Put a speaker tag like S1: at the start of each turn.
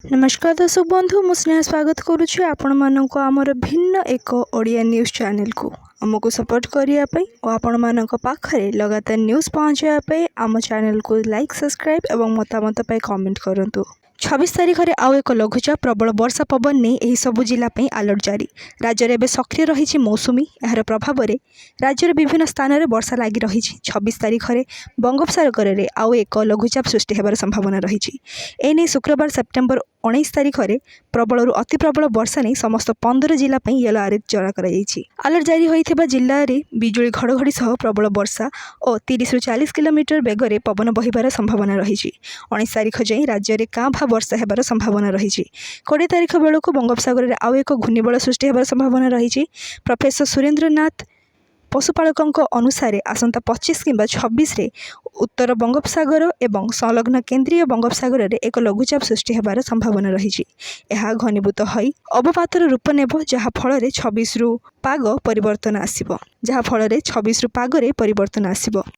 S1: नमस्कार दर्शक बंधु मु स्नेहा स्वागत करुच्छी आपण मानक आमर भिन्न एक ओडिया न्यूज चैनल को आमको सपोर्ट करने और आपण मानक पाखरे लगातार न्यूज पहुँचापी आम चैनल को लाइक सब्सक्राइब और मतामत कमेंट करंतु। 26 तारीख में आउ एक लघुचाप प्रबल वर्षा पवन नहीं यही सबु जिला अलर्ट जारी। राज्य में सक्रिय रही मौसुमी यार प्रभाव में राज्यर विभिन्न स्थान में वर्षा लगी रही। 26 तारीख में बंगोपसागर में आउ एक लघुचाप सृष्टि होबार संभावना रही। एने शुक्रवार सेप्टेम्बर 19 तारीख में प्रबल अति प्रबल वर्षा नहीं समस्त 15 जिला येलो अलर्ट जारी कर अलर्ट जारी होता जिले में बिजुली घड़घड़ी सह प्रबल वर्षा और 30 ରୁ 40 किलोमीटर बेगर पवन बहिबार संभावना रही। 19 तारीख जाए राज्य में काँ भा वर्षा होबार संभावना रही। 20 तारीख बेलू बंगोपसागर में आउ एक घूर्णिबल सृष्टि होबार संभावना रही। प्रोफेसर सुरेंद्रनाथ पशुपालकों अनुसार आसंता 25 किंबा 26 रे उत्तर बंगोपसागर एवं संलग्न केन्द्रीय बंगोपसागर में एक लघुचाप सृष्टि होबार संभावना रही। यह घनीभूत होई अवपातर रूप नेब जहाँफल 26 रु पाग परिवर्तन आसिबो।